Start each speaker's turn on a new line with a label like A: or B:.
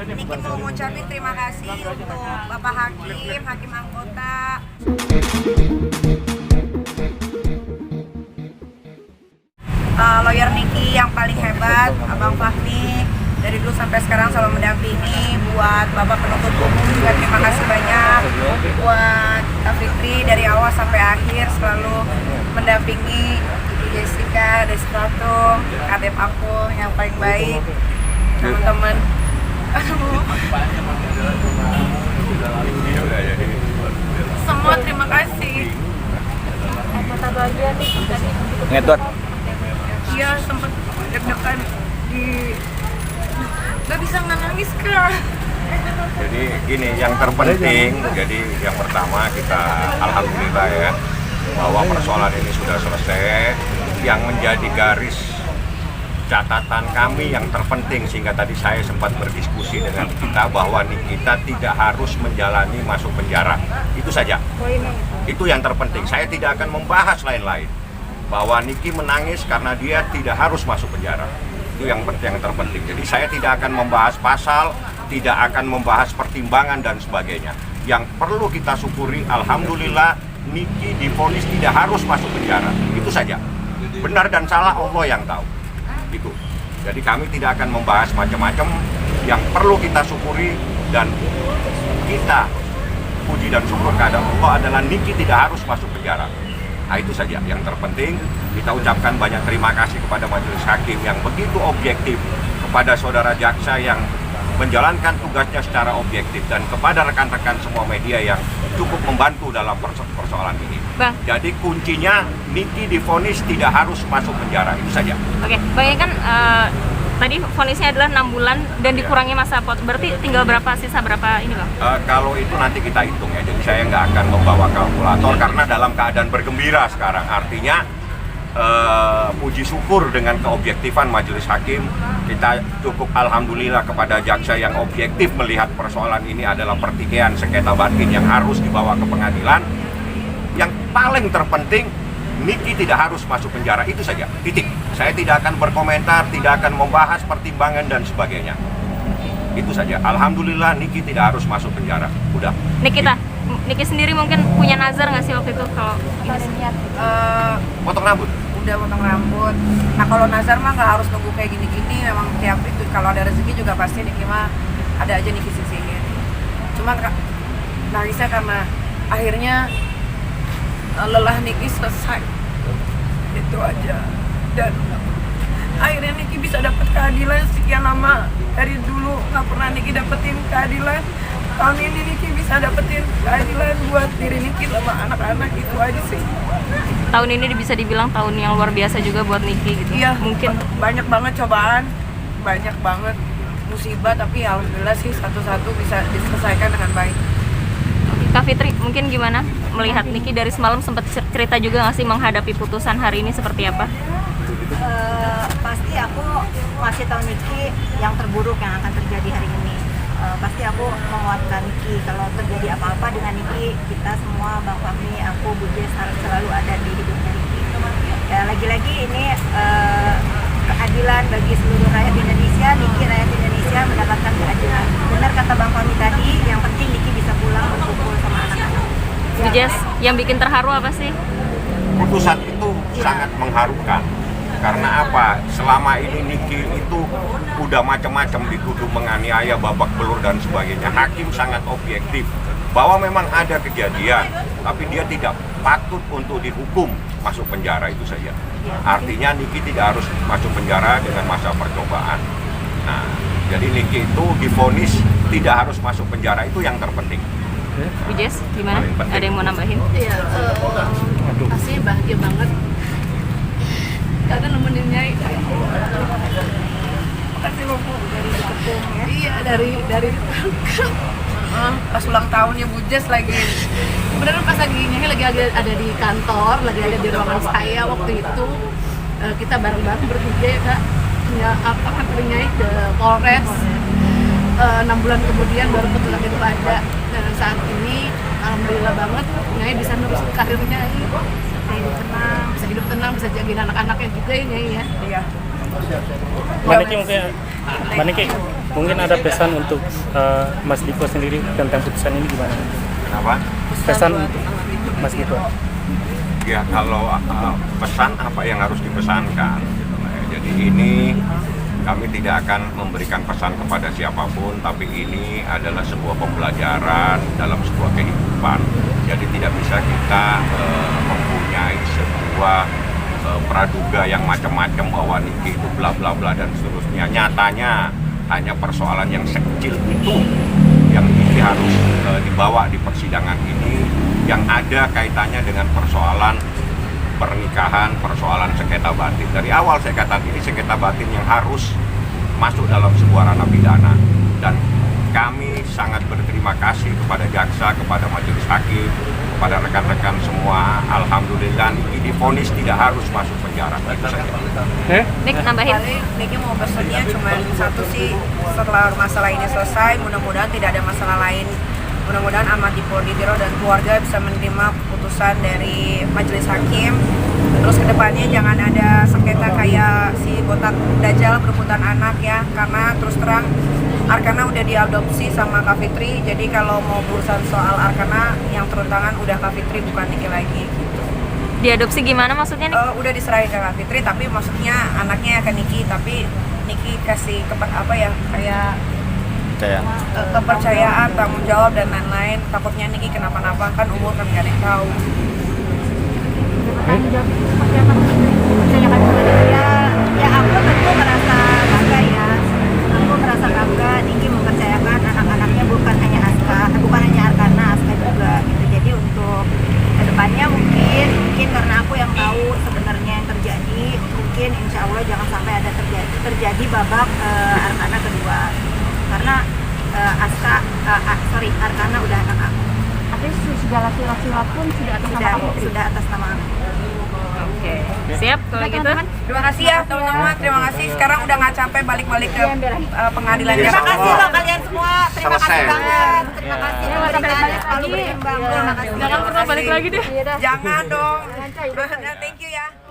A: Niki mau ngucapin terima kasih untuk Bapak Hakim Anggota. Lawyer Niki yang paling hebat, Abang Fahmi, dari dulu sampai sekarang selalu mendampingi. Buat Bapak penuntut umum juga terima kasih banyak. Buat Kak Fitri dari awal sampai akhir selalu mendampingi. Jessica, Destrato, Kadep aku yang paling baik, teman-teman. Semua terima kasih.
B: Ngedot.
A: Iya, sempat deg-degan nggak bisa nangis Kak.
C: Jadi gini, yang terpenting, jadi yang pertama kita alhamdulillah ya bahwa persoalan ini sudah selesai. Yang menjadi garis catatan kami yang terpenting sehingga tadi saya sempat berdiskusi dengan kita bahwa kita tidak harus menjalani masuk penjara. Itu saja. Itu yang terpenting. Saya tidak akan membahas lain-lain. Bahwa Niki menangis karena dia tidak harus masuk penjara. Itu yang terpenting. Jadi saya tidak akan membahas pasal, tidak akan membahas pertimbangan dan sebagainya. Yang perlu kita syukuri, alhamdulillah Niki divonis tidak harus masuk penjara. Itu saja. Benar dan salah Allah yang tahu. Itu. Jadi kami tidak akan membahas macam-macam. Yang perlu kita syukuri dan kita puji dan syukur kepada Allah adalah Niki tidak harus masuk penjara. Nah, itu saja yang terpenting. Kita ucapkan banyak terima kasih kepada majelis hakim yang begitu objektif, kepada saudara jaksa yang menjalankan tugasnya secara objektif, dan kepada rekan-rekan semua media yang cukup membantu dalam persoalan ini.
D: Bang.
C: Jadi kuncinya Niki divonis tidak harus masuk penjara, itu saja.
D: Oke, Bang, ini kan tadi vonisnya adalah 6 bulan dan dikurangi masa pot. Berarti tinggal sisa berapa ini, Bang?
C: Kalau itu nanti kita hitung ya, jadi saya nggak akan membawa kalkulator karena dalam keadaan bergembira sekarang. Artinya puji syukur dengan keobjektifan majelis hakim. Kita cukup alhamdulillah kepada jaksa yang objektif melihat persoalan ini adalah pertikaian sengketa batin yang harus dibawa ke pengadilan. Yang paling terpenting, Niki tidak harus masuk penjara, itu saja, titik. Saya tidak akan berkomentar, tidak akan membahas pertimbangan dan sebagainya. Itu saja. Alhamdulillah Niki tidak harus masuk penjara. Udah.
D: Niki sendiri mungkin punya nazar nggak sih waktu itu kalau ini?
C: Potong rambut.
A: Udah potong rambut. Nah kalau nazar mah nggak harus nunggu kayak gini-gini. Memang tiap itu kalau ada rezeki juga pasti Niki mah ada aja Niki sisihin. Cuman nangisnya karena akhirnya lelah Niki selesai. Itu aja. Dan akhirnya Niki bisa dapat keadilan sekian lama. Dari dulu nggak pernah Niki dapetin keadilan. Tahun ini Niki bisa dapetin keadilan buat diri Niki sama anak-anak, itu aja sih.
D: Tahun ini bisa dibilang tahun yang luar biasa juga buat Niki gitu.
A: Iya,
D: mungkin
A: banyak banget cobaan, banyak banget musibah, tapi alhamdulillah sih satu-satu bisa diselesaikan dengan baik.
D: Kak Fitri, mungkin gimana melihat Niki dari semalam sempat cerita juga nggak sih menghadapi putusan hari ini seperti apa?
E: Pasti aku masih tahu Niki yang terburuk yang akan terjadi hari ini. Pasti aku menguatkan Niki kalau terjadi apa-apa dengan Niki, kita semua, Bang Fahmi, aku, Bu Jess selalu ada di hidupnya Niki. Ya, lagi-lagi ini keadilan bagi seluruh rakyat Indonesia. Niki, rakyat Indonesia mendapatkan keadilan. Benar kata Bang Fahmi tadi, yang penting Niki bisa pulang berkumpul sama anak-anak.
D: Bu Jess, yang bikin terharu apa sih?
C: Putusan itu sangat mengharukan. Karena apa? Selama ini Niki itu udah macam-macam dituduh menganiaya, babak belur dan sebagainya. Hakim sangat objektif bahwa memang ada kejadian, tapi dia tidak patut untuk dihukum masuk penjara, itu saja. Artinya Niki tidak harus masuk penjara dengan masa percobaan. Nah, jadi Niki itu divonis tidak harus masuk penjara, itu yang terpenting.
D: Bu Jess, gimana? Ada yang mau nambahin?
F: Iya, pasti bahagia banget karena nemenin Nyai.
A: Makasih loh Bu, dari ketemu ya.
F: Iya, dari
A: Pas ulang tahunnya Bu Jess lagi.
F: beneran pas lagi Nyai lagi ada di kantor, lagi ada di ruangan saya waktu itu, kita bareng-bareng bertiga ya Kak, kantor Nyai ke Polres. 6 bulan kemudian baru putusan itu ada, dan saat ini alhamdulillah banget Nyai bisa terus karirnya Nyai. Bisa hidup tenang, bisa jagain anak-anaknya juga ya Nyai ya.
A: Iya.
B: Mbak Niki mungkin, Mbak Niki
G: Mungkin ada pesan untuk Mas Diko sendiri tentang putusan ini gimana?
C: Kenapa?
G: Pesan untuk Mas Diko.
C: Ya kalau pesan apa yang harus dipesankan gitu lah ya. Jadi ini kami tidak akan memberikan pesan kepada siapapun, tapi ini adalah sebuah pembelajaran dalam sebuah kehidupan. Jadi tidak bisa kita mempunyai sebuah praduga yang macam-macam bahwa Niki itu bla bla bla dan seterusnya. Nyatanya hanya persoalan yang sekecil itu yang Niki harus dibawa di persidangan ini, yang ada kaitannya dengan persoalan pernikahan, persoalan sengketa batin. Dari awal saya katakan ini sengketa batin yang harus masuk dalam sebuah ranah pidana, dan kami sangat berterima kasih kepada jaksa, kepada majelis hakim, kepada rekan-rekan semua. Alhamdulillah Niki divonis tidak harus masuk penjara. Itu saja.
D: Nik, nambahin.
A: Paling Niki mau pesannya cuma satu sih, setelah masalah ini selesai, mudah-mudahan tidak ada masalah lain. Mudah-mudahan Ahmad Diporditiro dan keluarga bisa menerima keputusan dari majelis hakim. Terus kedepannya jangan ada sengketa kayak si botak Dajjal berebutan anak ya, karena terus terang Arkana udah diadopsi sama Kak Fitri. Jadi kalau mau urusan soal Arkana yang turun tangan udah Kak Fitri, bukan Niki lagi gitu.
D: Diadopsi gimana maksudnya nih?
A: Udah diserahin ke Kak Fitri, tapi maksudnya anaknya ke Niki, tapi Niki kasih kayak kepercayaan, tanggung jawab dan lain-lain. Takutnya Niki kenapa-napa, kan umur kan gak ada yang tahu.
E: Tanggung jawab itu seperti apa? Percayakan kepada dia. Ya aku tentu merasa bangga ya. Aku merasa bangga Niki mempercayakan anak-anaknya, bukan hanya Arkana, Aska juga gitu. Jadi untuk kedepannya mungkin karena aku yang tahu sebenarnya yang terjadi, mungkin insya Allah jangan sampai ada terjadi babak Arkana kedua. Karena Arkana udah anak aku.
H: Artinya segala sila-sila pun sudah atas nama kamu?
E: Sudah atas nama aku.
D: Oke. Siap kalau gitu.
A: Terima kasih ya teman-teman, terima kasih. Sekarang udah nggak capek balik-balik ke pengadilan.
E: Terima kasih loh kalian semua. Terima kasih
C: Selesai.
E: banget. Terima kasih.
H: Balik lagi.
E: Terima kasih.
D: Jangan pernah balik lagi deh.
A: Jangan dong. Thank you ya.